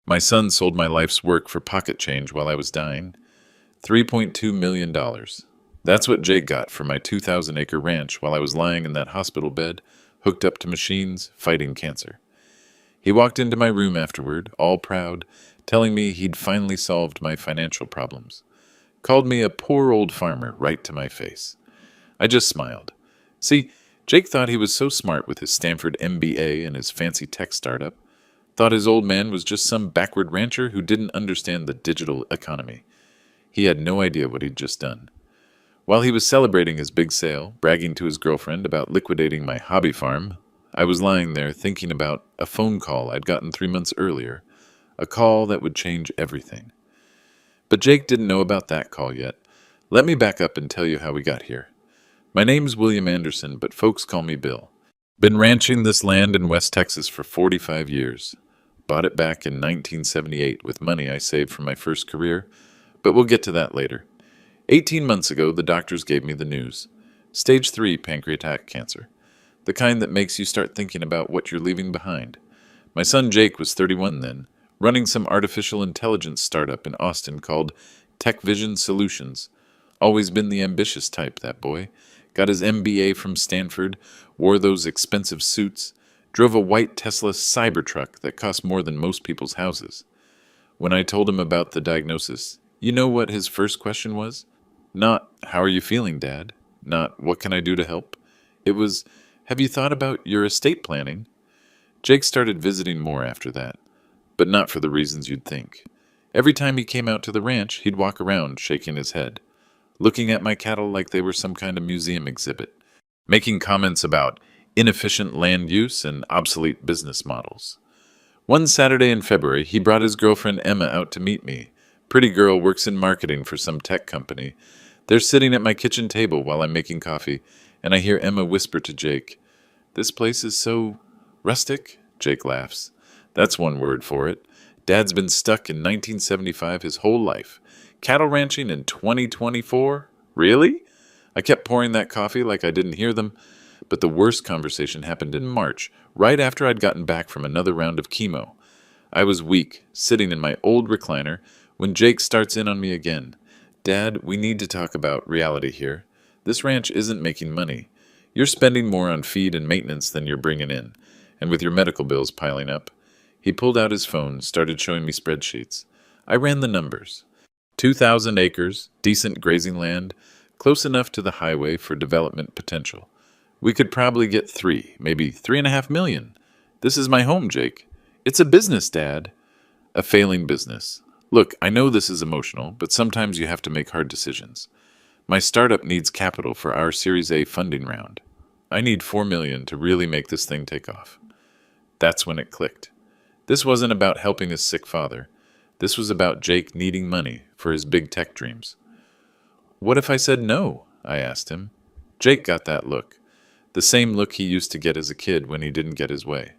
My son sold my life's work for pocket change while I was dying. $3.2 million. That's what Jake got for my 2,000-acre ranch while I was lying in that hospital bed, hooked up to machines, fighting cancer. He walked into my room afterward, all proud, telling me he'd finally solved my financial problems. Called me a poor old farmer right to my face. I just smiled. See, Jake thought he was so smart with his Stanford MBA and his fancy tech startup. Thought his old man was just some backward rancher who didn't understand the digital economy. He had no idea what he'd just done. While he was celebrating his big sale, bragging to his girlfriend about liquidating my hobby farm, I was lying there thinking about a phone call I'd gotten 3 months earlier, a call that would change everything. But Jake didn't know about that call yet. Let me back up and tell you how we got here. My name's William Anderson, but folks call me Bill. Been ranching this land in West Texas for 45 years. Bought it back in 1978 with money I saved from my first career, but we'll get to that later. 18 months ago, the doctors gave me the news. Stage 3 pancreatic cancer. The kind that makes you start thinking about what you're leaving behind. My son Jake was 31 then, running some artificial intelligence startup in Austin called Tech Vision Solutions. Always been the ambitious type, that boy. Got his MBA from Stanford, wore those expensive suits, drove a white Tesla Cybertruck that cost more than most people's houses. When I told him about the diagnosis, you know what his first question was? Not, "How are you feeling, Dad?" Not, "What can I do to help?" It was, "Have you thought about your estate planning?" Jake started visiting more after that, but not for the reasons you'd think. Every time he came out to the ranch, he'd walk around shaking his head, looking at my cattle like they were some kind of museum exhibit, making comments about inefficient land use and obsolete business models. One Saturday in February, he brought his girlfriend Emma out to meet me. Pretty girl works in marketing for some tech company. They're sitting at my kitchen table while I'm making coffee, and I hear Emma whisper to Jake, "This place is so rustic." Jake laughs. That's one word for it. Dad's been stuck in 1975 his whole life. Cattle ranching in 2024? Really? I kept pouring that coffee like I didn't hear them, but the worst conversation happened in March, right after I'd gotten back from another round of chemo. I was weak, sitting in my old recliner, when Jake starts in on me again. "Dad, we need to talk about reality here. This ranch isn't making money. You're spending more on feed and maintenance than you're bringing in, and with your medical bills piling up." He pulled out his phone, started showing me spreadsheets. I ran the numbers. 2,000 acres, decent grazing land, close enough to the highway for development potential. We could probably get 3, maybe 3.5 million. This is my home, Jake. It's a business, Dad. A failing business. Look, I know this is emotional, but sometimes you have to make hard decisions. My startup needs capital for our Series A funding round. I need 4 million to really make this thing take off. That's when it clicked. This wasn't about helping his sick father. This was about Jake needing money for his big tech dreams. "What if I said no?" I asked him. Jake got that look. The same look he used to get as a kid when he didn't get his way.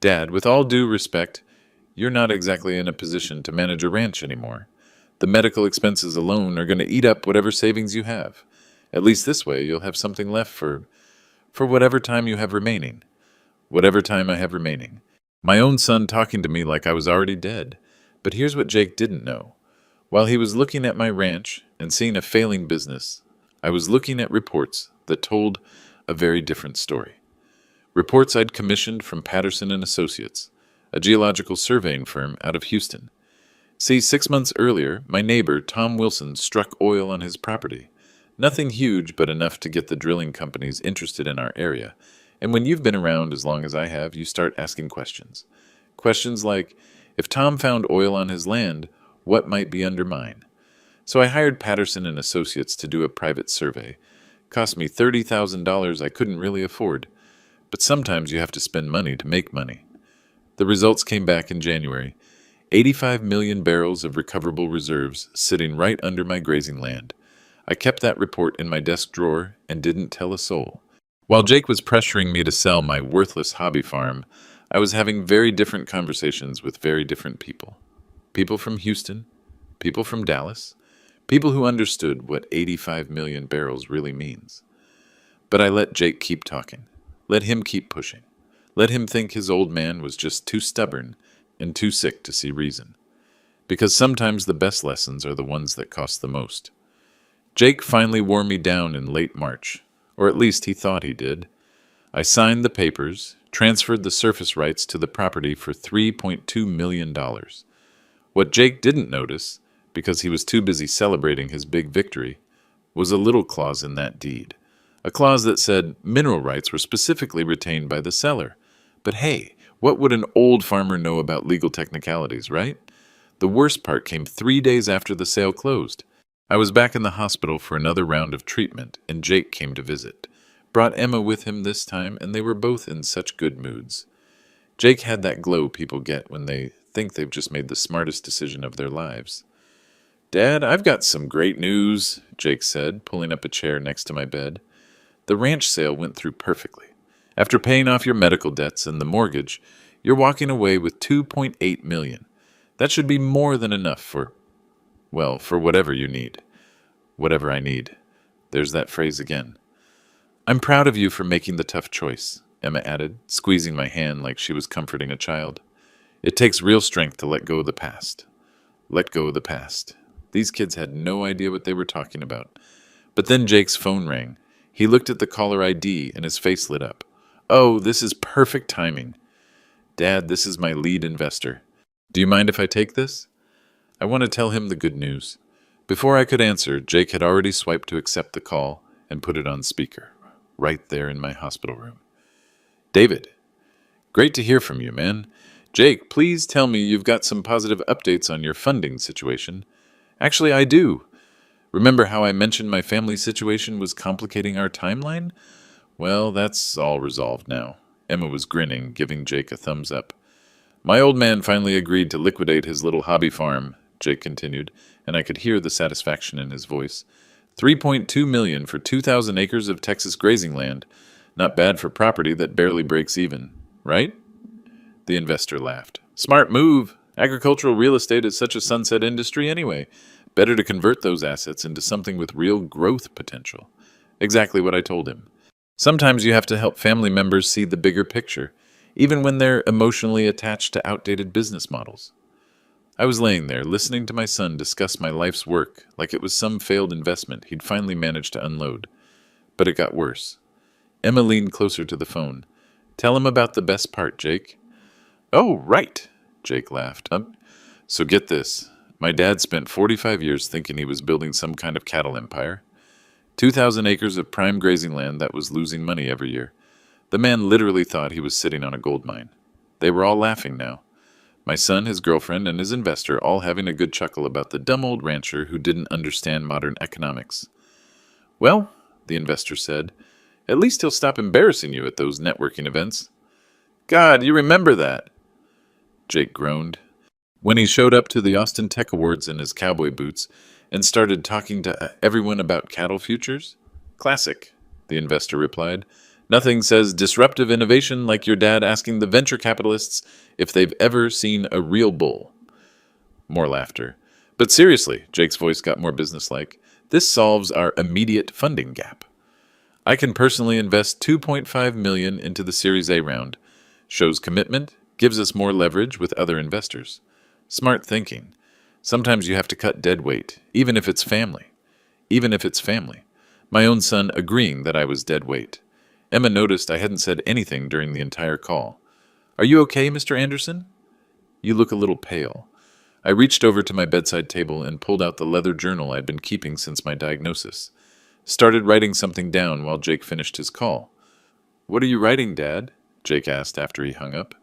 "Dad, with all due respect, you're not exactly in a position to manage a ranch anymore. The medical expenses alone are going to eat up whatever savings you have. At least this way you'll have something left for whatever time you have remaining." Whatever time I have remaining. My own son talking to me like I was already dead. But here's what Jake didn't know. While he was looking at my ranch and seeing a failing business, I was looking at reports that told a very different story. Reports I'd commissioned from Patterson and Associates, a geological surveying firm out of Houston. See, 6 months earlier, my neighbor, Tom Wilson, struck oil on his property. Nothing huge, but enough to get the drilling companies interested in our area. And when you've been around as long as I have, you start asking questions. Questions like, if Tom found oil on his land, what might be under mine? So I hired Patterson and Associates to do a private survey. Cost me $30,000 I couldn't really afford. But sometimes you have to spend money to make money. The results came back in January. 85 million barrels of recoverable reserves sitting right under my grazing land. I kept that report in my desk drawer and didn't tell a soul. While Jake was pressuring me to sell my worthless hobby farm, I was having very different conversations with very different people. People from Houston, people from Dallas, people who understood what 85 million barrels really means. But I let Jake keep talking. Let him keep pushing. Let him think his old man was just too stubborn, and too sick to see reason. Because sometimes the best lessons are the ones that cost the most. Jake finally wore me down in late March, or at least he thought he did. I signed the papers, transferred the surface rights to the property for $3.2 million. What Jake didn't notice, because he was too busy celebrating his big victory, was a little clause in that deed. A clause that said mineral rights were specifically retained by the seller. But hey, what would an old farmer know about legal technicalities, right? The worst part came 3 days after the sale closed. I was back in the hospital for another round of treatment, and Jake came to visit. Brought Emma with him this time, and they were both in such good moods. Jake had that glow people get when they think they've just made the smartest decision of their lives. "Dad, I've got some great news," Jake said, pulling up a chair next to my bed. "The ranch sale went through perfectly. After paying off your medical debts and the mortgage, you're walking away with $2.8 million. That should be more than enough for whatever you need. Whatever I need." There's that phrase again. "I'm proud of you for making the tough choice," Emma added, squeezing my hand like she was comforting a child. "It takes real strength to let go of the past." Let go of the past. These kids had no idea what they were talking about. But then Jake's phone rang. He looked at the caller ID and his face lit up. "Oh, this is perfect timing. Dad, this is my lead investor. Do you mind if I take this?" I want to tell him the good news. Before I could answer, Jake had already swiped to accept the call and put it on speaker, right there in my hospital room. "David, great to hear from you, man. Jake, please tell me you've got some positive updates on your funding situation." "Actually, I do. Remember how I mentioned my family situation was complicating our timeline? Well, that's all resolved now." Emma was grinning, giving Jake a thumbs up. "My old man finally agreed to liquidate his little hobby farm," Jake continued, and I could hear the satisfaction in his voice. $3.2 million for 2,000 acres of Texas grazing land. Not bad for property that barely breaks even, right? The investor laughed. "Smart move. Agricultural real estate is such a sunset industry anyway. Better to convert those assets into something with real growth potential." Exactly what I told him. Sometimes you have to help family members see the bigger picture, even when they're emotionally attached to outdated business models. I was laying there, listening to my son discuss my life's work like it was some failed investment he'd finally managed to unload. But it got worse. Emma leaned closer to the phone. "Tell him about the best part, Jake." "Oh, right," Jake laughed. So get this. My dad spent 45 years thinking he was building some kind of cattle empire. 2,000 acres of prime grazing land that was losing money every year. The man literally thought he was sitting on a gold mine. They were all laughing now. My son, his girlfriend, and his investor all having a good chuckle about the dumb old rancher who didn't understand modern economics. "Well," the investor said, "at least he'll stop embarrassing you at those networking events." "God, you remember that?" Jake groaned. "When he showed up to the Austin Tech Awards in his cowboy boots and started talking to everyone about cattle futures?" "Classic," the investor replied. "Nothing says disruptive innovation like your dad asking the venture capitalists if they've ever seen a real bull." More laughter. "But seriously," Jake's voice got more businesslike, "this solves our immediate funding gap. I can personally invest $2.5 million into the Series A round. Shows commitment, gives us more leverage with other investors. Smart thinking. Sometimes you have to cut dead weight, even if it's family. Even if it's family. My own son agreeing that I was dead weight. Emma noticed I hadn't said anything during the entire call. "Are you okay, Mr. Anderson?" "You look a little pale." I reached over to my bedside table and pulled out the leather journal I'd been keeping since my diagnosis. Started writing something down while Jake finished his call. "What are you writing, Dad?" Jake asked after he hung up.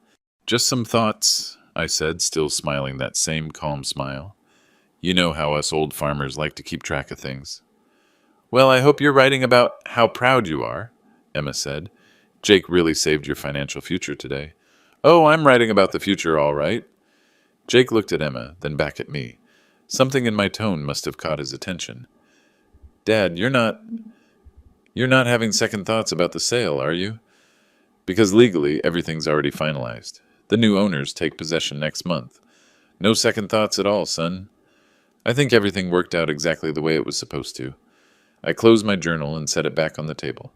"Just some thoughts," I said, still smiling that same calm smile. "You know how us old farmers like to keep track of things." "Well, I hope you're writing about how proud you are," Emma said. "Jake really saved your financial future today." "Oh, I'm writing about the future, all right." Jake looked at Emma, then back at me. Something in my tone must have caught his attention. "Dad, you're not having second thoughts about the sale, are you?" "Because legally, everything's already finalized. The new owners take possession next month. No second thoughts at all, son. I think everything worked out exactly the way it was supposed to." I closed my journal and set it back on the table.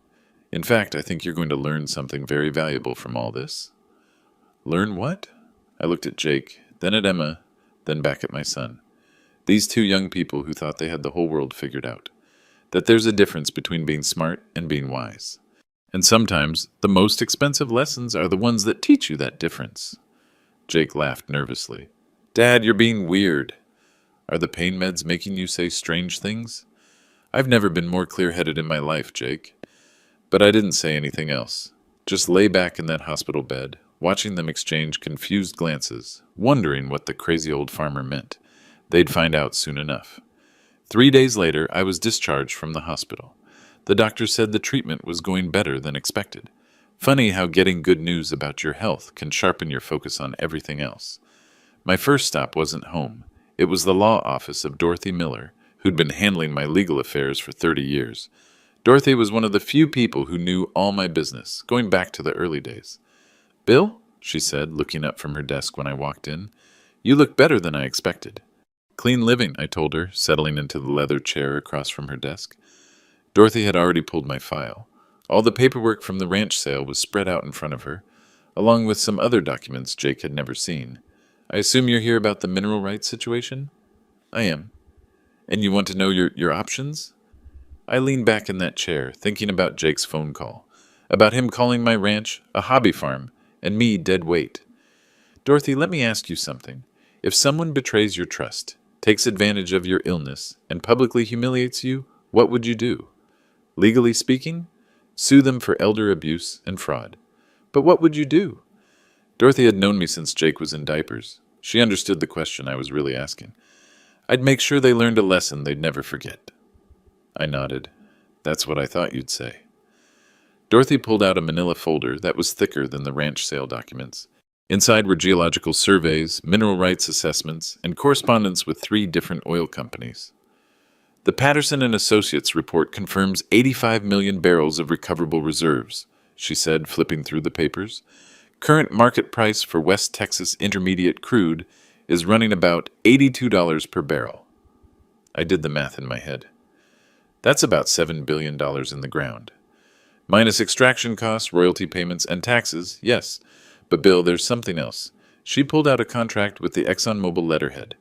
"In fact, I think you're going to learn something very valuable from all this." "Learn what?" I looked at Jake, then at Emma, then back at my son. These two young people who thought they had the whole world figured out. That there's a difference between being smart and being wise. And sometimes the most expensive lessons are the ones that teach you that difference. Jake laughed nervously. Dad, you're being weird. Are the pain meds making you say strange things? I've never been more clear-headed in my life, Jake. But I didn't say anything else. Just lay back in that hospital bed, watching them exchange confused glances, wondering what the crazy old farmer meant. They'd find out soon enough. 3 days later, I was discharged from the hospital. The doctor said the treatment was going better than expected. Funny how getting good news about your health can sharpen your focus on everything else. My first stop wasn't home. It was the law office of Dorothy Miller, who'd been handling my legal affairs for 30 years. Dorothy was one of the few people who knew all my business, going back to the early days. Bill, she said, looking up from her desk when I walked in, you look better than I expected. Clean living, I told her, settling into the leather chair across from her desk. Dorothy had already pulled my file. All the paperwork from the ranch sale was spread out in front of her, along with some other documents Jake had never seen. I assume you're here about the mineral rights situation? I am. And you want to know your options? I leaned back in that chair, thinking about Jake's phone call, about him calling my ranch a hobby farm, and me dead weight. Dorothy, let me ask you something. If someone betrays your trust, takes advantage of your illness, and publicly humiliates you, what would you do? Legally speaking, sue them for elder abuse and fraud. But what would you do? Dorothy had known me since Jake was in diapers. She understood the question I was really asking. I'd make sure they learned a lesson they'd never forget. I nodded. That's what I thought you'd say. Dorothy pulled out a manila folder that was thicker than the ranch sale documents. Inside were geological surveys, mineral rights assessments, and correspondence with 3 different oil companies. The Patterson and Associates report confirms 85 million barrels of recoverable reserves, she said, flipping through the papers. Current market price for West Texas Intermediate crude is running about $82 per barrel. I did the math in my head. That's about $7 billion in the ground. Minus extraction costs, royalty payments, and taxes, yes. But Bill, there's something else. She pulled out a contract with the ExxonMobil letterhead.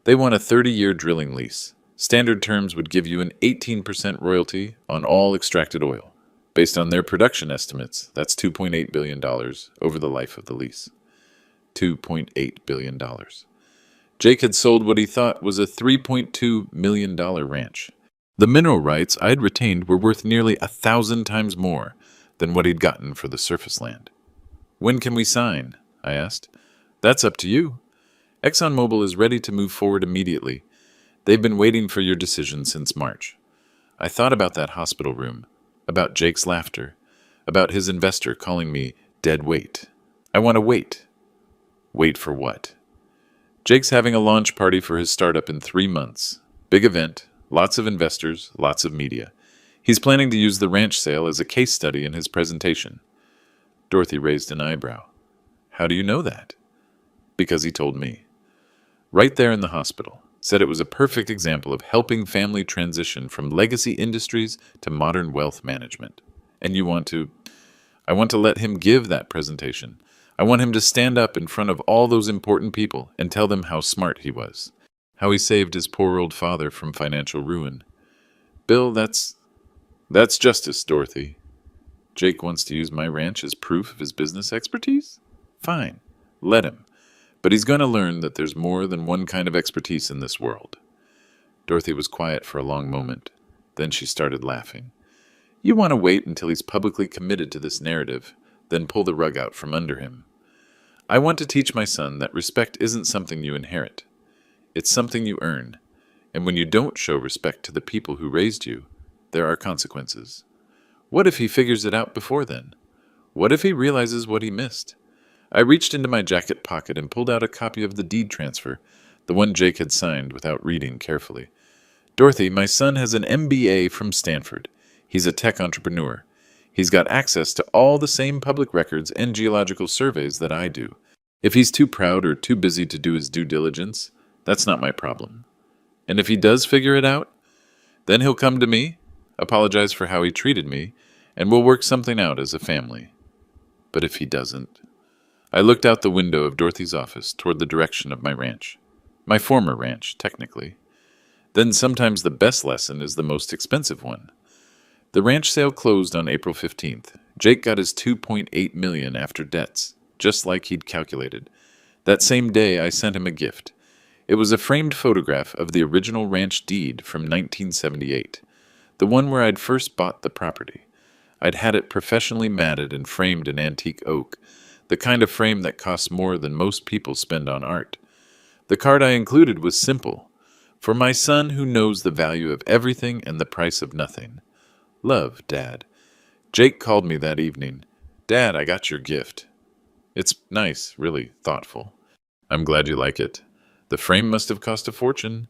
They want a 30-year drilling lease. Standard terms would give you an 18% royalty on all extracted oil. Based on their production estimates, that's $2.8 billion over the life of the lease. $2.8 billion. Jake had sold what he thought was a $3.2 million ranch. The mineral rights I'd retained were worth nearly 1,000 times more than what he'd gotten for the surface land. When can we sign? I asked. That's up to you. ExxonMobil is ready to move forward immediately. They've been waiting for your decision since March. I thought about that hospital room, about Jake's laughter, about his investor calling me dead weight. I want to wait. Wait for what? Jake's having a launch party for his startup in 3 months. Big event, lots of investors, lots of media. He's planning to use the ranch sale as a case study in his presentation. Dorothy raised an eyebrow. How do you know that? Because he told me. Right there in the hospital. Said it was a perfect example of helping family transition from legacy industries to modern wealth management. And I want to let him give that presentation. I want him to stand up in front of all those important people and tell them how smart he was. How he saved his poor old father from financial ruin. Bill, that's justice, Dorothy. Jake wants to use my ranch as proof of his business expertise? Fine. Let him. But he's going to learn that there's more than one kind of expertise in this world. Dorothy was quiet for a long moment. Then she started laughing. You want to wait until he's publicly committed to this narrative, then pull the rug out from under him. I want to teach my son that respect isn't something you inherit. It's something you earn. And when you don't show respect to the people who raised you, there are consequences. What if he figures it out before then? What if he realizes what he missed? I reached into my jacket pocket and pulled out a copy of the deed transfer, the one Jake had signed without reading carefully. Dorothy, my son has an MBA from Stanford. He's a tech entrepreneur. He's got access to all the same public records and geological surveys that I do. If he's too proud or too busy to do his due diligence, that's not my problem. And if he does figure it out, then he'll come to me, apologize for how he treated me, and we'll work something out as a family. But if he doesn't, I looked out the window of Dorothy's office toward the direction of my ranch. My former ranch, technically. Then sometimes the best lesson is the most expensive one. The ranch sale closed on April 15th. Jake got his $2.8 million after debts, just like he'd calculated. That same day, I sent him a gift. It was a framed photograph of the original ranch deed from 1978, the one where I'd first bought the property. I'd had it professionally matted and framed in antique oak, the kind of frame that costs more than most people spend on art. The card I included was simple. For my son who knows the value of everything and the price of nothing. Love, Dad. Jake called me that evening. Dad, I got your gift. It's nice, really thoughtful. I'm glad you like it. The frame must have cost a fortune.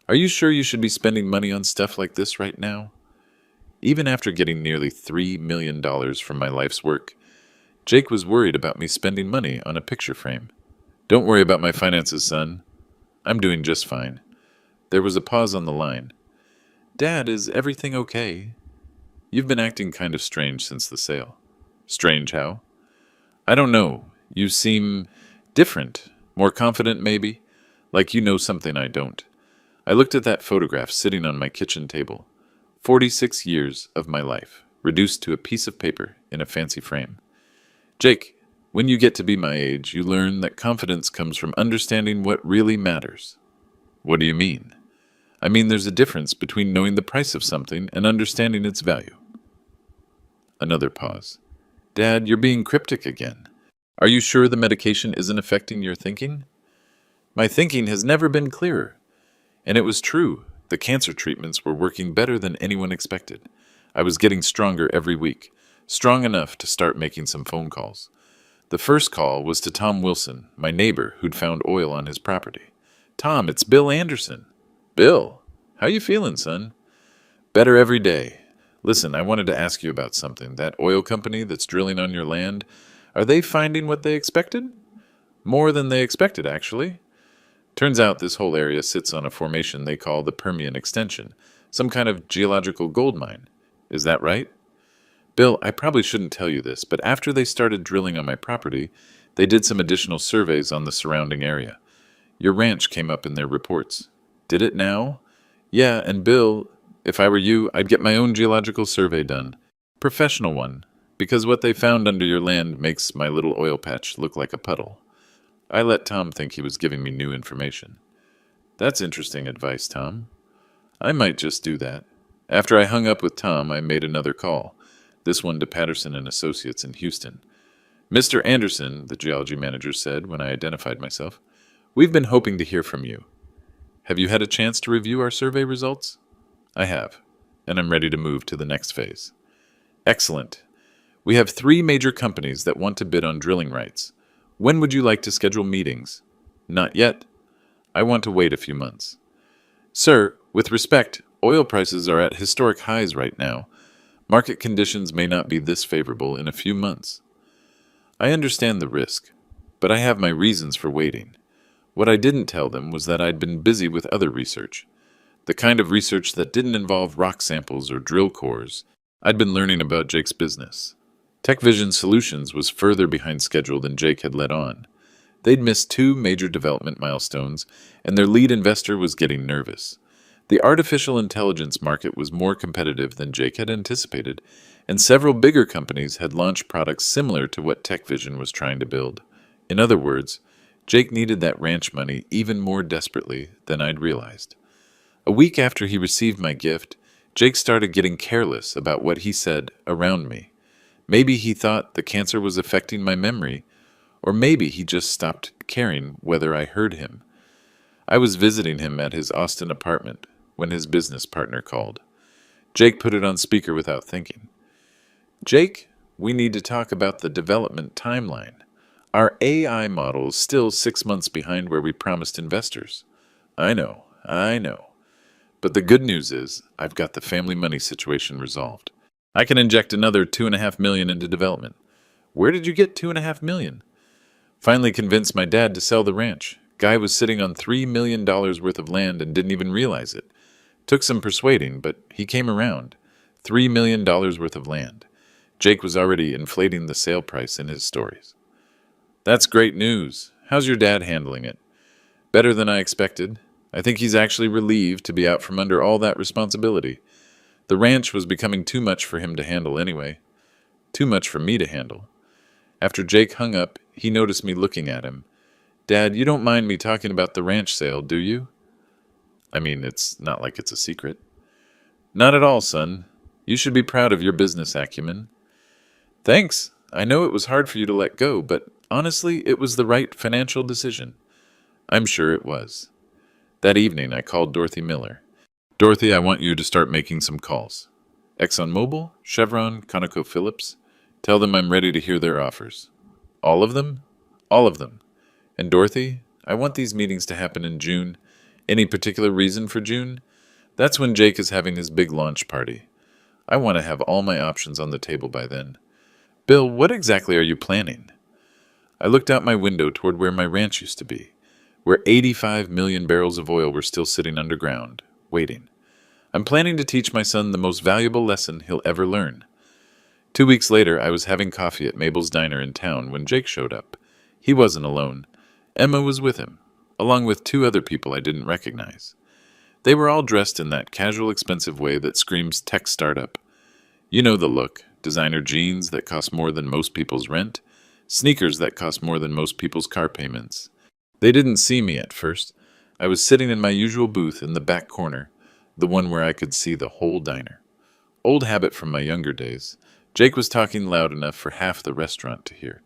Are you sure you should be spending money on stuff like this right now? Even after getting nearly $3 million from my life's work, Jake was worried about me spending money on a picture frame. Don't worry about my finances, son. I'm doing just fine. There was a pause on the line. Dad, is everything okay? You've been acting kind of strange since the sale. Strange how? I don't know. You seem different. More confident, maybe? Like you know something I don't. I looked at that photograph sitting on my kitchen table. 46 years of my life, reduced to a piece of paper in a fancy frame. Jake, when you get to be my age, you learn that confidence comes from understanding what really matters. What do you mean? I mean there's a difference between knowing the price of something and understanding its value. Another pause. Dad, you're being cryptic again. Are you sure the medication isn't affecting your thinking? My thinking has never been clearer. And it was true. The cancer treatments were working better than anyone expected. I was getting stronger every week, strong enough to start making some phone calls. The first call was to Tom Wilson, my neighbor who'd found oil on his property. Tom, it's Bill Anderson. Bill, how you feeling, son? Better every day. Listen, I wanted to ask you about something. That oil company that's drilling on your land, are they finding what they expected? More than they expected, actually. Turns out this whole area sits on a formation they call the Permian Extension, some kind of geological gold mine. Is that right? Bill, I probably shouldn't tell you this, but after they started drilling on my property, they did some additional surveys on the surrounding area. Your ranch came up in their reports. Did it now? Yeah, and Bill, if I were you, I'd get my own geological survey done. Professional one, because what they found under your land makes my little oil patch look like a puddle. I let Tom think he was giving me new information. That's interesting advice, Tom. I might just do that. After I hung up with Tom, I made another call, this one to Patterson and Associates in Houston. Mr. Anderson, the geology manager said when I identified myself, we've been hoping to hear from you. Have you had a chance to review our survey results? I have, and I'm ready to move to the next phase. Excellent. We have 3 major companies that want to bid on drilling rights. When would you like to schedule meetings? Not yet. I want to wait a few months. Sir, with respect, oil prices are at historic highs right now. Market conditions may not be this favorable in a few months. I understand the risk, but I have my reasons for waiting. What I didn't tell them was that I'd been busy with other research. The kind of research that didn't involve rock samples or drill cores. I'd been learning about Jake's business. TechVision Solutions was further behind schedule than Jake had let on. They'd missed 2 major development milestones, and their lead investor was getting nervous. The artificial intelligence market was more competitive than Jake had anticipated, and several bigger companies had launched products similar to what TechVision was trying to build. In other words, Jake needed that ranch money even more desperately than I'd realized. A week after he received my gift, Jake started getting careless about what he said around me. Maybe he thought the cancer was affecting my memory, or maybe he just stopped caring whether I heard him. I was visiting him at his Austin apartment when his business partner called. Jake put it on speaker without thinking. Jake, we need to talk about the development timeline. Our AI model is still 6 months behind where we promised investors. I know. But the good news is I've got the family money situation resolved. I can inject another $2.5 million into development. Where did you get $2.5 million? Finally convinced my dad to sell the ranch. Guy was sitting on $3 million worth of land and didn't even realize it. Took some persuading, but he came around. $3 million worth of land. Jake was already inflating the sale price in his stories. That's great news. How's your dad handling it? Better than I expected. I think he's actually relieved to be out from under all that responsibility. The ranch was becoming too much for him to handle anyway. Too much for me to handle. After Jake hung up, he noticed me looking at him. Dad, you don't mind me talking about the ranch sale, do you? I mean, it's not like it's a secret. Not at all, son. You should be proud of your business acumen. Thanks. I know it was hard for you to let go, but honestly, it was the right financial decision. I'm sure it was. That evening, I called Dorothy Miller. Dorothy, I want you to start making some calls. ExxonMobil, Chevron, ConocoPhillips. Tell them I'm ready to hear their offers. All of them? All of them. And Dorothy, I want these meetings to happen in June. Any particular reason for June? That's when Jake is having his big launch party. I want to have all my options on the table by then. Bill, what exactly are you planning? I looked out my window toward where my ranch used to be, where 85 million barrels of oil were still sitting underground, waiting. I'm planning to teach my son the most valuable lesson he'll ever learn. 2 weeks later, I was having coffee at Mabel's Diner in town when Jake showed up. He wasn't alone. Emma was with him, along with 2 other people I didn't recognize. They were all dressed in that casual, expensive way that screams tech startup. You know the look. Designer jeans that cost more than most people's rent. Sneakers that cost more than most people's car payments. They didn't see me at first. I was sitting in my usual booth in the back corner, the one where I could see the whole diner. Old habit from my younger days. Jake was talking loud enough for half the restaurant to hear.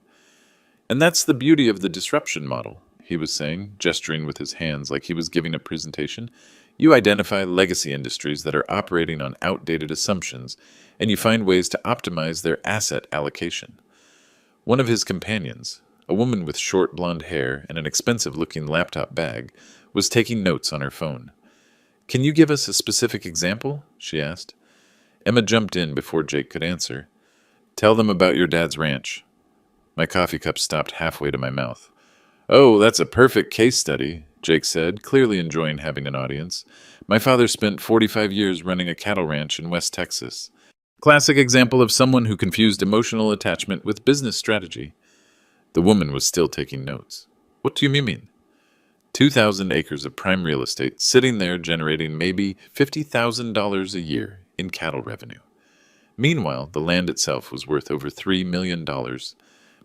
And that's the beauty of the disruption model, he was saying, gesturing with his hands like he was giving a presentation. You identify legacy industries that are operating on outdated assumptions, and you find ways to optimize their asset allocation. One of his companions, a woman with short blonde hair and an expensive-looking laptop bag, was taking notes on her phone. Can you give us a specific example? She asked. Emma jumped in before Jake could answer. Tell them about your dad's ranch. My coffee cup stopped halfway to my mouth. Oh, that's a perfect case study, Jake said, clearly enjoying having an audience. My father spent 45 years running a cattle ranch in West Texas. Classic example of someone who confused emotional attachment with business strategy. The woman was still taking notes. What do you mean? 2,000 acres of prime real estate sitting there generating maybe $50,000 a year in cattle revenue. Meanwhile, the land itself was worth over $3 million.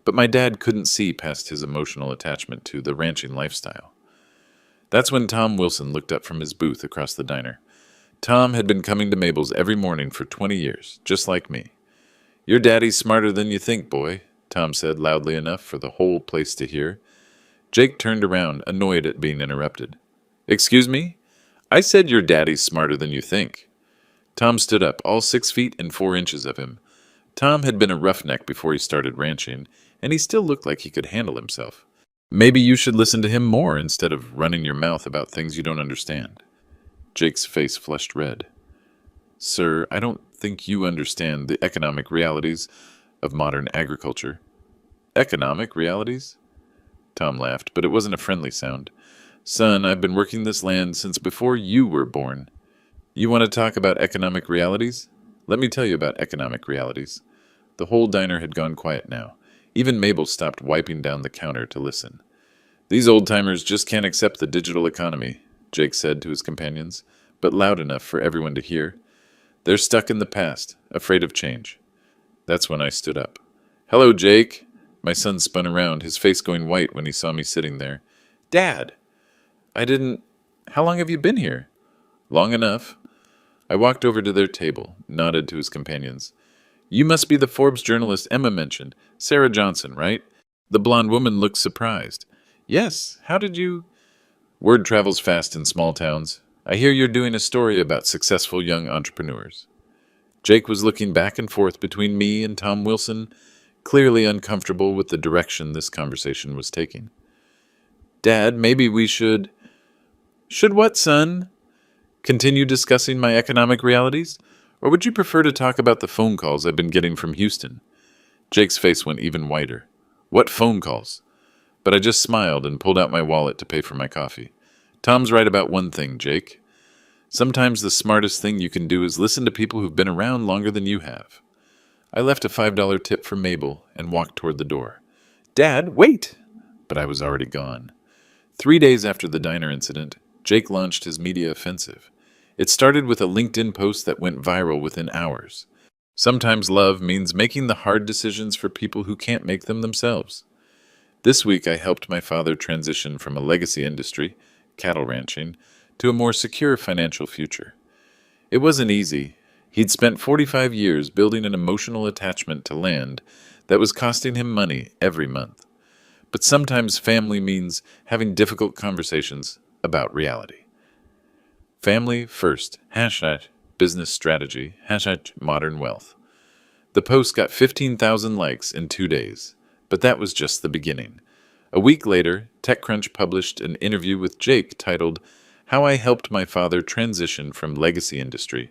But my dad couldn't see past his emotional attachment to the ranching lifestyle. That's when Tom Wilson looked up from his booth across the diner. Tom had been coming to Mabel's every morning for 20 years, just like me. Your daddy's smarter than you think, boy, Tom said loudly enough for the whole place to hear. Jake turned around, annoyed at being interrupted. Excuse me? I said your daddy's smarter than you think. Tom stood up, all 6 feet and 4 inches of him. Tom had been a roughneck before he started ranching, and he still looked like he could handle himself. Maybe you should listen to him more instead of running your mouth about things you don't understand. Jake's face flushed red. Sir, I don't think you understand the economic realities of modern agriculture. Economic realities? Tom laughed, but it wasn't a friendly sound. Son, I've been working this land since before you were born. You want to talk about economic realities? Let me tell you about economic realities. The whole diner had gone quiet now. Even Mabel stopped wiping down the counter to listen. These old-timers just can't accept the digital economy, Jake said to his companions, but loud enough for everyone to hear. They're stuck in the past, afraid of change. That's when I stood up. Hello, Jake. My son spun around, his face going white when he saw me sitting there. Dad! How long have you been here? Long enough. I walked over to their table, nodded to his companions. You must be the Forbes journalist Emma mentioned, Sarah Johnson, right? The blonde woman looked surprised. Yes, how did you... Word travels fast in small towns. I hear you're doing a story about successful young entrepreneurs. Jake was looking back and forth between me and Tom Wilson, clearly uncomfortable with the direction this conversation was taking. Dad, maybe we should... Should what, son? Continue discussing my economic realities? Or would you prefer to talk about the phone calls I've been getting from Houston? Jake's face went even whiter. What phone calls? But I just smiled and pulled out my wallet to pay for my coffee. Tom's right about one thing, Jake. Sometimes the smartest thing you can do is listen to people who've been around longer than you have. I left a $5 tip for Mabel and walked toward the door. Dad, wait! but I was already gone. 3 days after the diner incident, Jake launched his media offensive. It started with a LinkedIn post that went viral within hours. Sometimes love means making the hard decisions for people who can't make them themselves. This week, I helped my father transition from a legacy industry, cattle ranching, to a more secure financial future. It wasn't easy. He'd spent 45 years building an emotional attachment to land that was costing him money every month. But sometimes family means having difficult conversations about reality. Family first, hashtag business strategy, hashtag modern wealth. The post got 15,000 likes in 2 days, but that was just the beginning. A week later, TechCrunch published an interview with Jake titled, "How I Helped My Father Transition from Legacy Industry."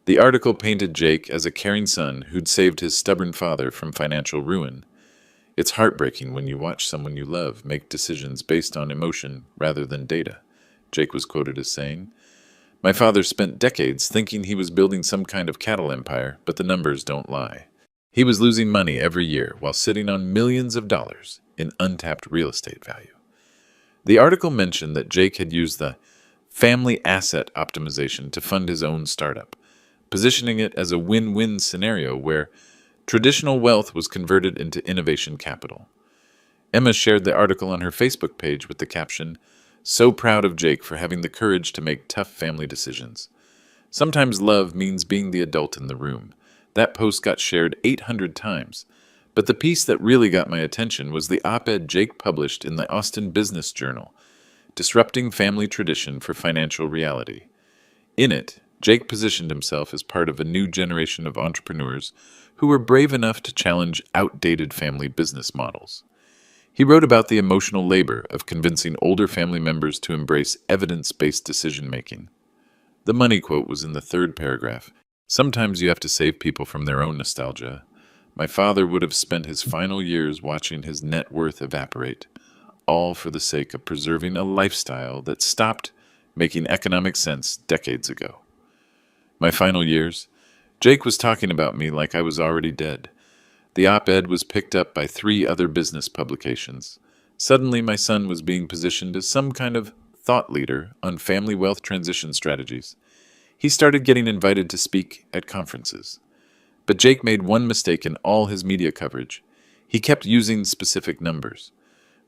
The article painted Jake as a caring son who'd saved his stubborn father from financial ruin. It's heartbreaking when you watch someone you love make decisions based on emotion rather than data, Jake was quoted as saying. My father spent decades thinking he was building some kind of cattle empire, but the numbers don't lie. He was losing money every year while sitting on millions of dollars in untapped real estate value. The article mentioned that Jake had used the family asset optimization to fund his own startup, positioning it as a win-win scenario where traditional wealth was converted into innovation capital. Emma shared the article on her Facebook page with the caption, "So proud of Jake for having the courage to make tough family decisions." Sometimes love means being the adult in the room. That post got shared 800 times. But the piece that really got my attention was the op-ed Jake published in the Austin Business Journal, Disrupting Family Tradition for Financial Reality. In it, Jake positioned himself as part of a new generation of entrepreneurs who were brave enough to challenge outdated family business models. He wrote about the emotional labor of convincing older family members to embrace evidence-based decision-making. The money quote was in the third paragraph. Sometimes you have to save people from their own nostalgia. My father would have spent his final years watching his net worth evaporate, all for the sake of preserving a lifestyle that stopped making economic sense decades ago. My final years? Jake was talking about me like I was already dead. The op-ed was picked up by 3 other business publications. Suddenly, my son was being positioned as some kind of thought leader on family wealth transition strategies. He started getting invited to speak at conferences. But Jake made one mistake in all his media coverage. He kept using specific numbers.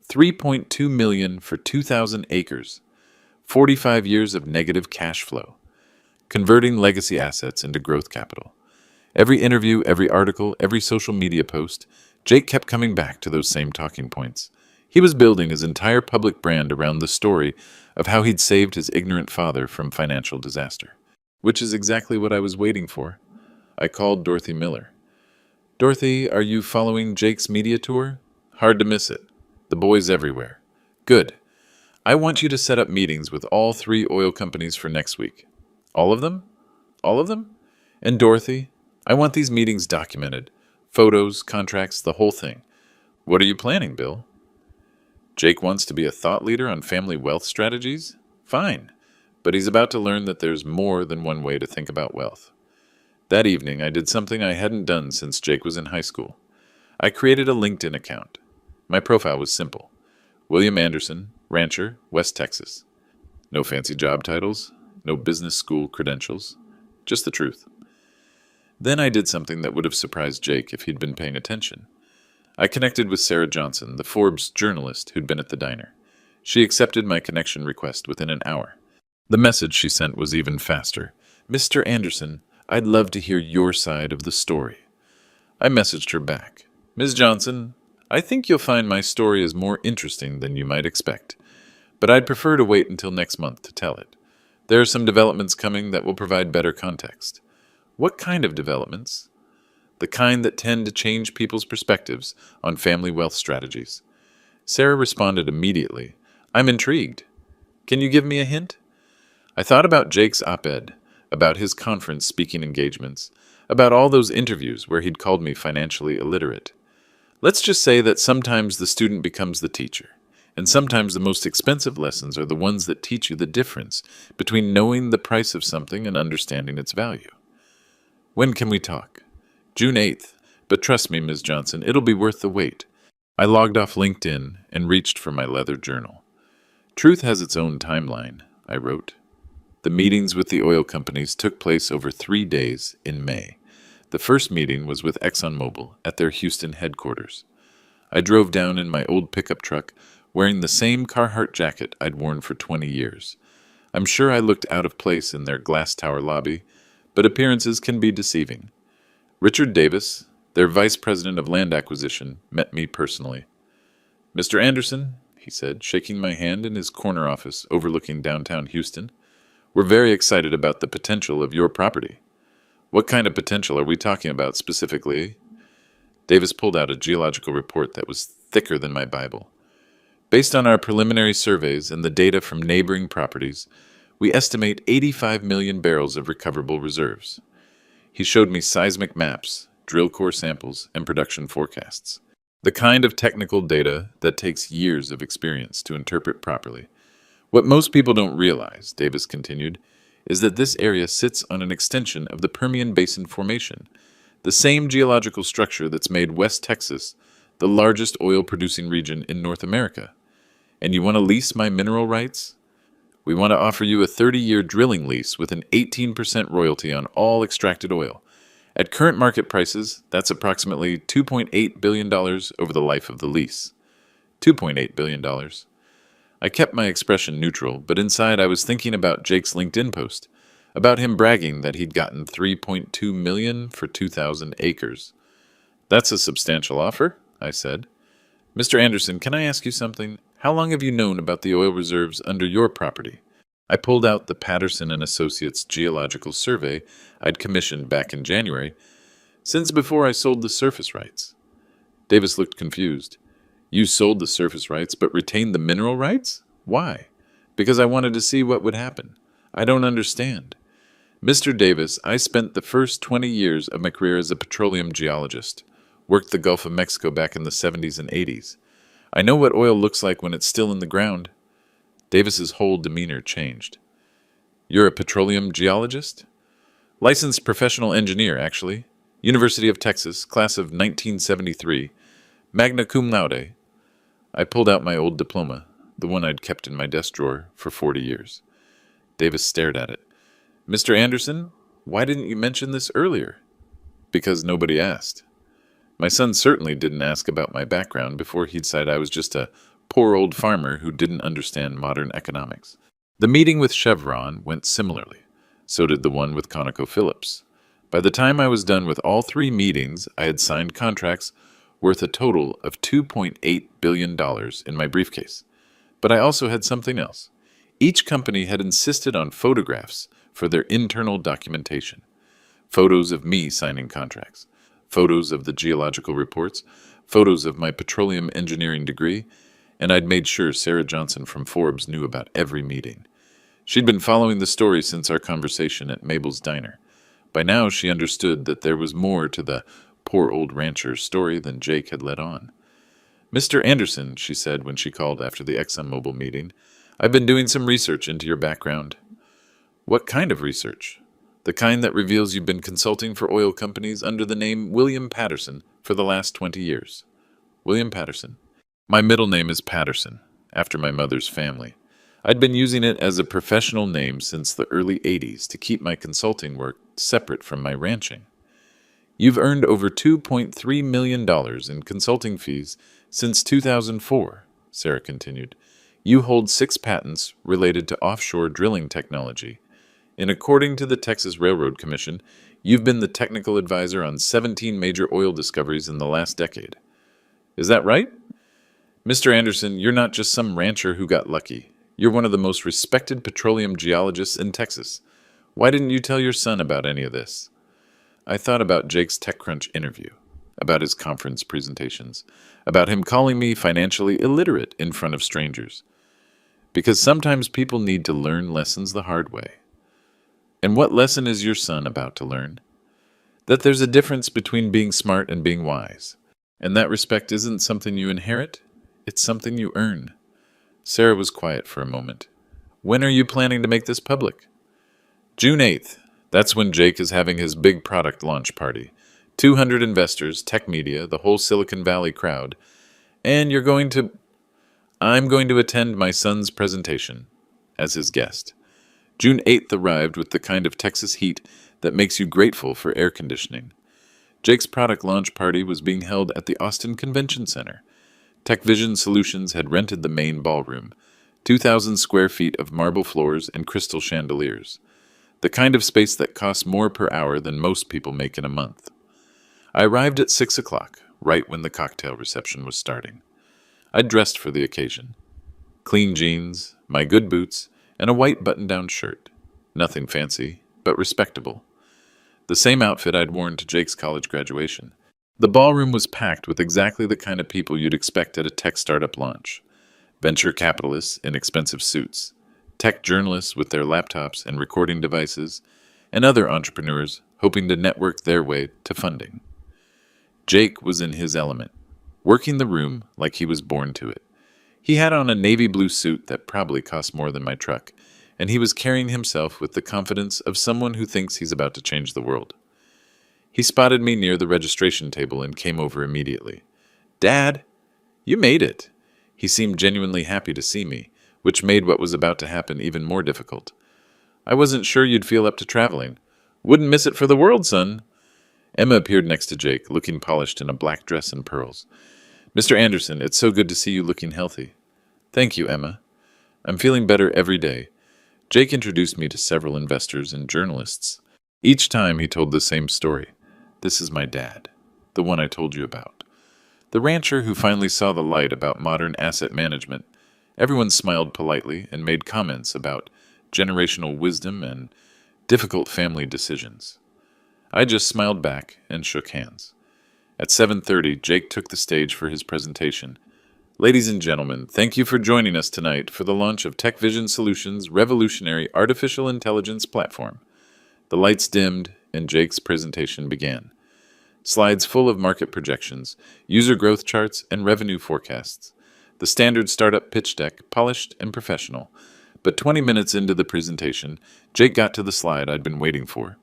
3.2 million for 2,000 acres. 45 years of negative cash flow. Converting legacy assets into growth capital. Every interview, every article, every social media post, Jake kept coming back to those same talking points. He was building his entire public brand around the story of how he'd saved his ignorant father from financial disaster. Which is exactly what I was waiting for. I called Dorothy Miller. "Dorothy, are you following Jake's media tour? Hard to miss it. The boys everywhere. Good. I want you to set up meetings with all 3 oil companies for next week." "All of them? All of them?" "And Dorothy, I want these meetings documented. Photos, contracts, the whole thing." "What are you planning, Bill?" "Jake wants to be a thought leader on family wealth strategies? Fine. But he's about to learn that there's more than one way to think about wealth." That evening, I did something I hadn't done since Jake was in high school. I created a LinkedIn account. My profile was simple. William Anderson, rancher, West Texas. No fancy job titles, no business school credentials, just the truth. Then I did something that would have surprised Jake if he'd been paying attention. I connected with Sarah Johnson, the Forbes journalist who'd been at the diner. She accepted my connection request within an hour. The message she sent was even faster. "Mr. Anderson, I'd love to hear your side of the story." I messaged her back. "Ms. Johnson, I think you'll find my story is more interesting than you might expect, but I'd prefer to wait until next month to tell it. There are some developments coming that will provide better context." "What kind of developments?" "The kind that tend to change people's perspectives on family wealth strategies." Sarah responded immediately. "I'm intrigued. Can you give me a hint?" I thought about Jake's op-ed, about his conference speaking engagements, about all those interviews where he'd called me financially illiterate. Let's just say that sometimes the student becomes the teacher, and sometimes the most expensive lessons are the ones that teach you the difference between knowing the price of something and understanding its value. "When can we talk?" "June 8th, but trust me, Ms. Johnson, it'll be worth the wait. I logged off LinkedIn and reached for my leather journal. Truth has its own timeline, I wrote. The meetings with the oil companies took place over 3 days in May. The first meeting was with ExxonMobil at their Houston headquarters. I drove down in my old pickup truck, wearing the same Carhartt jacket I'd worn for 20 years. I'm sure I looked out of place in their glass tower lobby, but appearances can be deceiving. Richard Davis, their vice president of land acquisition, met me personally. "Mr. Anderson," he said, shaking my hand in his corner office overlooking downtown Houston, "we're very excited about the potential of your property." "What kind of potential are we talking about specifically?" Davis pulled out a geological report that was thicker than my Bible. "Based on our preliminary surveys and the data from neighboring properties, we estimate 85 million barrels of recoverable reserves." He showed me seismic maps, drill core samples, and production forecasts. The kind of technical data that takes years of experience to interpret properly. "What most people don't realize," Davis continued, "is that this area sits on an extension of the Permian Basin Formation, the same geological structure that's made West Texas the largest oil-producing region in North America. And you want to lease my mineral rights? We want to offer you a 30-year drilling lease with an 18% royalty on all extracted oil. At current market prices, that's approximately $2.8 billion over the life of the lease." $2.8 billion. I kept my expression neutral, but inside I was thinking about Jake's LinkedIn post, about him bragging that he'd gotten $3.2 million for 2,000 acres. "That's a substantial offer," I said. "Mr. Anderson, can I ask you something? How long have you known about the oil reserves under your property?" I pulled out the Patterson and Associates geological survey I'd commissioned back in January, "since before I sold the surface rights." Davis looked confused. "You sold the surface rights but retained the mineral rights? Why?" "Because I wanted to see what would happen." "I don't understand." "Mr. Davis, I spent the first 20 years of my career as a petroleum geologist. Worked the Gulf of Mexico back in the 70s and 80s. I know what oil looks like when it's still in the ground." Davis's whole demeanor changed. "You're a petroleum geologist?" "Licensed professional engineer, actually. University of Texas, class of 1973. Magna cum laude." I pulled out my old diploma, the one I'd kept in my desk drawer for 40 years. Davis stared at it. "Mr. Anderson, why didn't you mention this earlier?" "Because nobody asked." My son certainly didn't ask about my background before he'd said I was just a poor old farmer who didn't understand modern economics. The meeting with Chevron went similarly. So did the one with ConocoPhillips. By the time I was done with all 3 meetings, I had signed contracts worth a total of $2.8 billion in my briefcase. But I also had something else. Each company had insisted on photographs for their internal documentation. Photos of me signing contracts, photos of the geological reports, photos of my petroleum engineering degree, and I'd made sure Sarah Johnson from Forbes knew about every meeting. She'd been following the story since our conversation at Mabel's Diner. By now she understood that there was more to the poor old rancher's story than Jake had let on. "Mr. Anderson," she said when she called after the ExxonMobil meeting, "I've been doing some research into your background." "What kind of research?" "The kind that reveals you've been consulting for oil companies under the name William Patterson for the last 20 years. "William Patterson." My middle name is Patterson, after my mother's family. I'd been using it as a professional name since the early 80s to keep my consulting work separate from my ranching. "You've earned over $2.3 million in consulting fees since 2004, Sarah continued. "You hold 6 patents related to offshore drilling technology. And according to the Texas Railroad Commission, you've been the technical advisor on 17 major oil discoveries in the last decade. Is that right? Mr. Anderson, you're not just some rancher who got lucky. You're one of the most respected petroleum geologists in Texas. Why didn't you tell your son about any of this?" I thought about Jake's TechCrunch interview, about his conference presentations, about him calling me financially illiterate in front of strangers. Because sometimes people need to learn lessons the hard way. "And what lesson is your son about to learn?" "That there's a difference between being smart and being wise. And that respect isn't something you inherit, it's something you earn." Sarah was quiet for a moment. "When are you planning to make this public?" "June 8th. That's when Jake is having his big product launch party. 200 investors, tech media, the whole Silicon Valley crowd. And I'm going to attend my son's presentation as his guest. June 8th arrived with the kind of Texas heat that makes you grateful for air conditioning. Jake's product launch party was being held at the Austin Convention Center. TechVision Solutions had rented the main ballroom, 2,000 square feet of marble floors and crystal chandeliers, the kind of space that costs more per hour than most people make in a month. I arrived at 6 o'clock, right when the cocktail reception was starting. I'd dressed for the occasion. Clean jeans, my good boots, and a white button-down shirt. Nothing fancy, but respectable. The same outfit I'd worn to Jake's college graduation. The ballroom was packed with exactly the kind of people you'd expect at a tech startup launch. Venture capitalists in expensive suits, tech journalists with their laptops and recording devices, and other entrepreneurs hoping to network their way to funding. Jake was in his element, working the room like he was born to it. He had on a navy blue suit that probably cost more than my truck, and he was carrying himself with the confidence of someone who thinks he's about to change the world. He spotted me near the registration table and came over immediately. "Dad, you made it." He seemed genuinely happy to see me, which made what was about to happen even more difficult. "I wasn't sure you'd feel up to traveling. Wouldn't miss it for the world, son." Emma appeared next to Jake, looking polished in a black dress and pearls. "Mr. Anderson, it's so good to see you looking healthy." "Thank you, Emma. I'm feeling better every day." Jake introduced me to several investors and journalists. Each time he told the same story. "This is my dad, the one I told you about. The rancher who finally saw the light about modern asset management." Everyone smiled politely and made comments about generational wisdom and difficult family decisions. I just smiled back and shook hands. At 7:30, Jake took the stage for his presentation. "Ladies and gentlemen, thank you for joining us tonight for the launch of TechVision Solutions' revolutionary artificial intelligence platform." The lights dimmed, and Jake's presentation began. Slides full of market projections, user growth charts, and revenue forecasts. The standard startup pitch deck, polished and professional. But 20 minutes into the presentation, Jake got to the slide I'd been waiting for.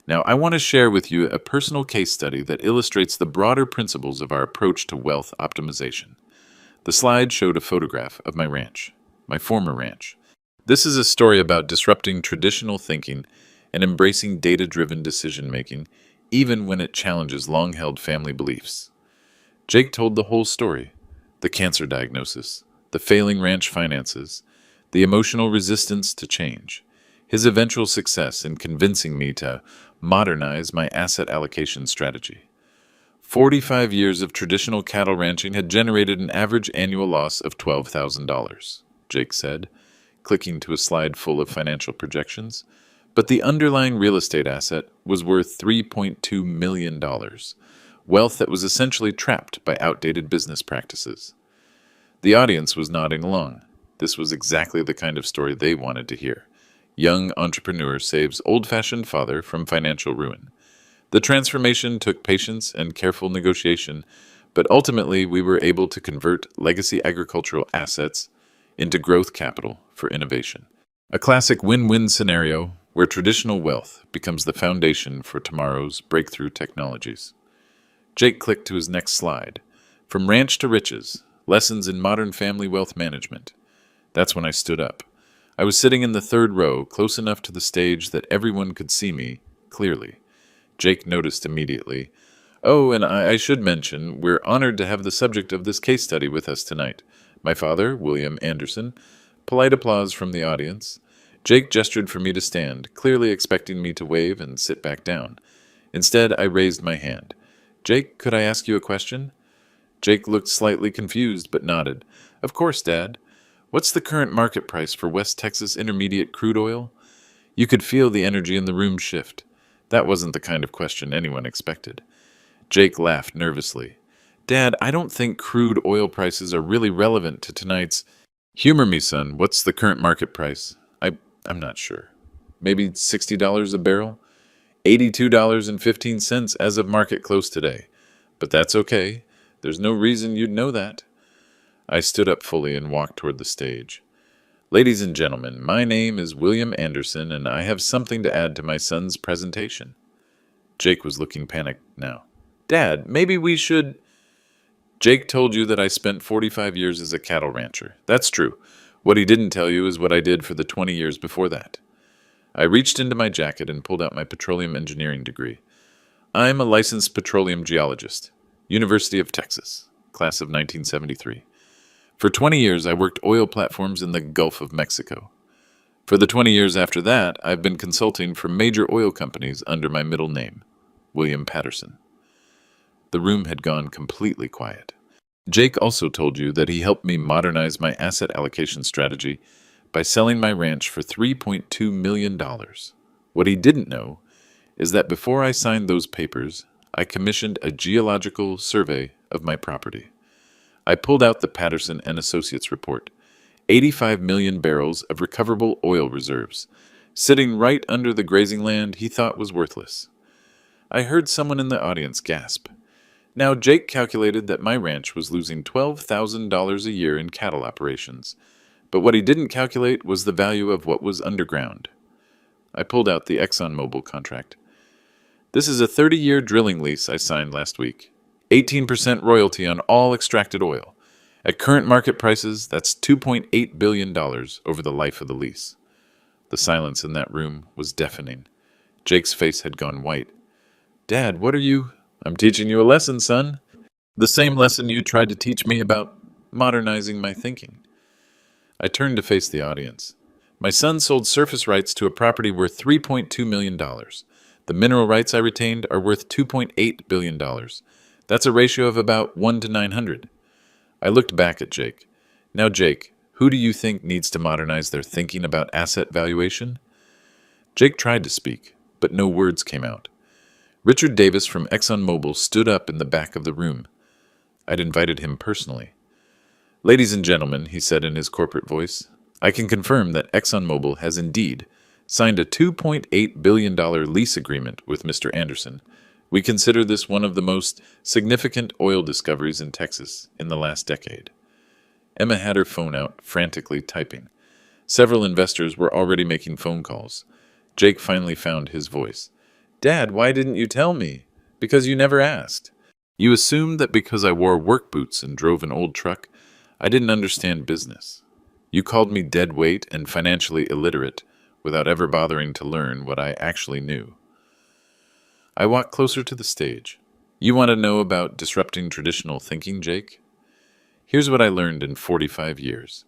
"Now, I want to share with you a personal case study that illustrates the broader principles of our approach to wealth optimization." The slide showed a photograph of my ranch, my former ranch. This is a story about disrupting traditional thinking and embracing data-driven decision-making, even when it challenges long-held family beliefs. Jake told the whole story: the cancer diagnosis, the failing ranch finances, the emotional resistance to change, his eventual success in convincing me to modernize my asset allocation strategy. 45 years of traditional cattle ranching had generated an average annual loss of $12,000, Jake said, clicking to a slide full of financial projections. But the underlying real estate asset was worth $3.2 million, wealth that was essentially trapped by outdated business practices. The audience was nodding along. This was exactly the kind of story they wanted to hear. Young entrepreneur saves old-fashioned father from financial ruin. The transformation took patience and careful negotiation, but ultimately we were able to convert legacy agricultural assets into growth capital for innovation. A classic win-win scenario where traditional wealth becomes the foundation for tomorrow's breakthrough technologies. Jake clicked to his next slide. From ranch to riches, lessons in modern family wealth management. That's when I stood up. I was sitting in the third row, close enough to the stage that everyone could see me clearly. Jake noticed immediately. "Oh, and I should mention, we're honored to have the subject of this case study with us tonight. My father, William Anderson." Polite applause from the audience. Jake gestured for me to stand, clearly expecting me to wave and sit back down. Instead, I raised my hand. "Jake, could I ask you a question?" Jake looked slightly confused, but nodded. "Of course, Dad. What's the current market price for West Texas Intermediate crude oil?" You could feel the energy in the room shift. That wasn't the kind of question anyone expected. Jake laughed nervously. "Dad, I don't think crude oil prices are really relevant to tonight's—" "Humor me, son. What's the current market price?" I'm not sure. Maybe $60 a barrel? $82.15 as of market close today. But that's okay. There's no reason you'd know that. I stood up fully and walked toward the stage. "Ladies and gentlemen, my name is William Anderson, and I have something to add to my son's presentation." Jake was looking panicked now. "Dad, maybe we should—" Jake told you that I spent 45 years as a cattle rancher. That's true. What he didn't tell you is what I did for the 20 years before that. I reached into my jacket and pulled out my petroleum engineering degree. I'm a licensed petroleum geologist, University of Texas, class of 1973. For 20 years, I worked oil platforms in the Gulf of Mexico. For the 20 years after that, I've been consulting for major oil companies under my middle name, William Patterson. The room had gone completely quiet. Jake also told you that he helped me modernize my asset allocation strategy by selling my ranch for $3.2 million. What he didn't know is that before I signed those papers, I commissioned a geological survey of my property. I pulled out the Patterson and Associates report, 85 million barrels of recoverable oil reserves, sitting right under the grazing land he thought was worthless. I heard someone in the audience gasp. Now, Jake calculated that my ranch was losing $12,000 a year in cattle operations, but what he didn't calculate was the value of what was underground. I pulled out the ExxonMobil contract. This is a 30-year drilling lease I signed last week. 18% royalty on all extracted oil. At current market prices, that's $2.8 billion over the life of the lease. The silence in that room was deafening. Jake's face had gone white. Dad, what are you... I'm teaching you a lesson, son. The same lesson you tried to teach me about modernizing my thinking. I turned to face the audience. My son sold surface rights to a property worth $3.2 million. The mineral rights I retained are worth $2.8 billion. That's a ratio of about 1 to 900. I looked back at Jake. Now, Jake, who do you think needs to modernize their thinking about asset valuation? Jake tried to speak, but no words came out. Richard Davis from ExxonMobil stood up in the back of the room. I'd invited him personally. Ladies and gentlemen, he said in his corporate voice, I can confirm that ExxonMobil has indeed signed a $2.8 billion lease agreement with Mr. Anderson. We consider this one of the most significant oil discoveries in Texas in the last decade. Emma had her phone out, frantically typing. Several investors were already making phone calls. Jake finally found his voice. Dad, why didn't you tell me? Because you never asked. You assumed that because I wore work boots and drove an old truck, I didn't understand business. You called me dead weight and financially illiterate without ever bothering to learn what I actually knew. I walked closer to the stage. You want to know about disrupting traditional thinking, Jake? Here's what I learned in 45 years.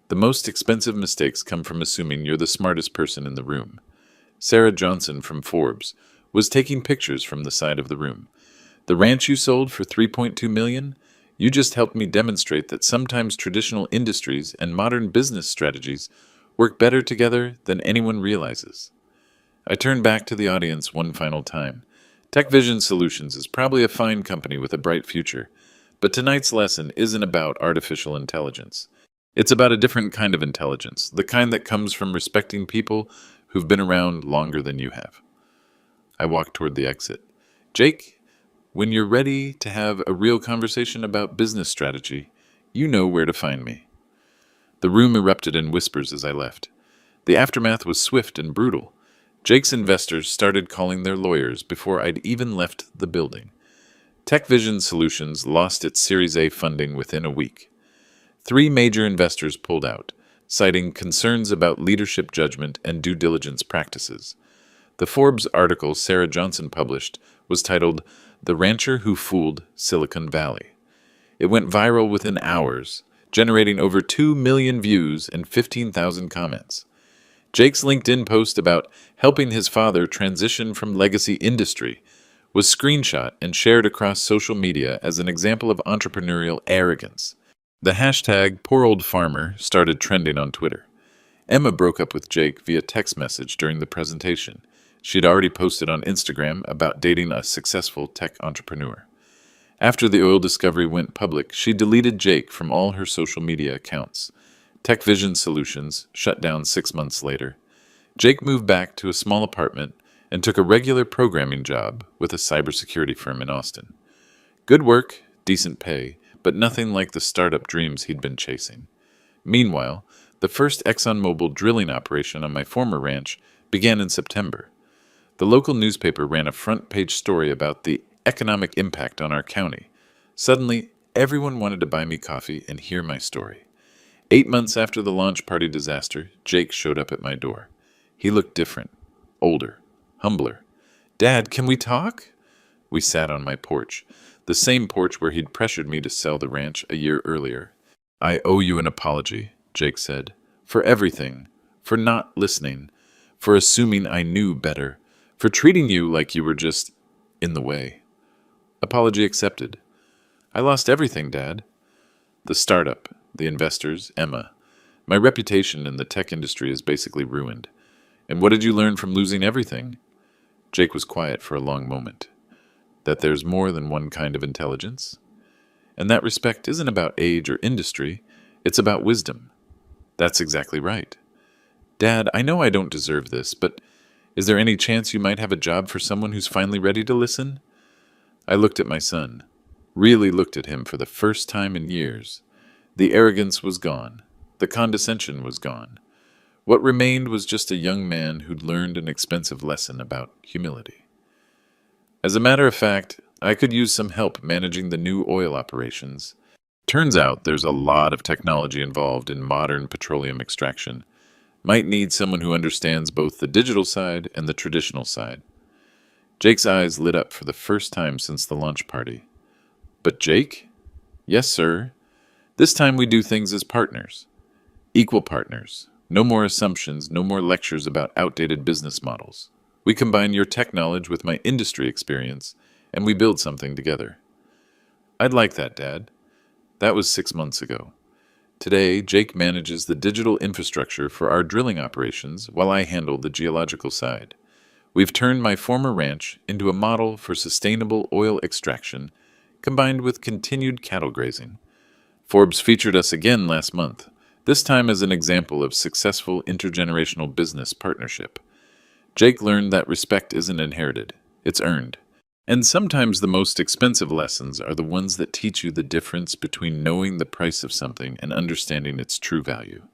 The most expensive mistakes come from assuming you're the smartest person in the room. Sarah Johnson from Forbes was taking pictures from the side of the room. The ranch you sold for $3.2 million? You just helped me demonstrate that sometimes traditional industries and modern business strategies work better together than anyone realizes. I turned back to the audience one final time. TechVision Solutions is probably a fine company with a bright future, but tonight's lesson isn't about artificial intelligence. It's about a different kind of intelligence, the kind that comes from respecting people who've been around longer than you have. I walked toward the exit. Jake, when you're ready to have a real conversation about business strategy, you know where to find me. The room erupted in whispers as I left. The aftermath was swift and brutal. Jake's investors started calling their lawyers before I'd even left the building. TechVision Solutions lost its Series A funding within a week. 3 major investors pulled out, citing concerns about leadership judgment and due diligence practices. The Forbes article Sarah Johnson published was titled The Rancher Who Fooled Silicon Valley. It went viral within hours, generating over 2 million views and 15,000 comments. Jake's LinkedIn post about helping his father transition from legacy industry was screenshot and shared across social media as an example of entrepreneurial arrogance. The hashtag #PoorOldFarmer started trending on Twitter. Emma broke up with Jake via text message during the presentation. She'd already posted on Instagram about dating a successful tech entrepreneur. After the oil discovery went public, she deleted Jake from all her social media accounts. TechVision Solutions shut down 6 months later. Jake moved back to a small apartment and took a regular programming job with a cybersecurity firm in Austin. Good work, decent pay, but nothing like the startup dreams he'd been chasing. Meanwhile, the first ExxonMobil drilling operation on my former ranch began in September. The local newspaper ran a front-page story about the economic impact on our county. Suddenly, Everyone wanted to buy me coffee and hear my story. 8 months after the launch party disaster, Jake showed up at my door. He looked different, older, humbler. "Dad, can we talk?" We sat on my porch, the same porch where he'd pressured me to sell the ranch a year earlier. "I owe you an apology," Jake said, "for everything, for not listening, for assuming I knew better, for treating you like you were just in the way." Apology accepted. "I lost everything, Dad. The startup, the investors, Emma. My reputation in the tech industry is basically ruined. And what did you learn from losing everything?" Jake was quiet for a long moment. "That there's more than one kind of intelligence. And that respect isn't about age or industry, it's about wisdom." "That's exactly right." "Dad, I know I don't deserve this, but is there any chance you might have a job for someone who's finally ready to listen?" I looked at my son, really looked at him for the first time in years. The arrogance was gone. The condescension was gone. What remained was just a young man who'd learned an expensive lesson about humility. As a matter of fact, I could use some help managing the new oil operations. Turns out there's a lot of technology involved in modern petroleum extraction. Might need someone who understands both the digital side and the traditional side. Jake's eyes lit up for the first time since the launch party. "But Jake?" "Yes, sir. This time we do things as partners. Equal partners. No more assumptions, no more lectures about outdated business models. We combine your tech knowledge with my industry experience, and we build something together." "I'd like that, Dad." That was 6 months ago. Today, Jake manages the digital infrastructure for our drilling operations while I handle the geological side. We've turned my former ranch into a model for sustainable oil extraction combined with continued cattle grazing. Forbes featured us again last month, this time as an example of successful intergenerational business partnership. Jake learned that respect isn't inherited, it's earned. And sometimes the most expensive lessons are the ones that teach you the difference between knowing the price of something and understanding its true value.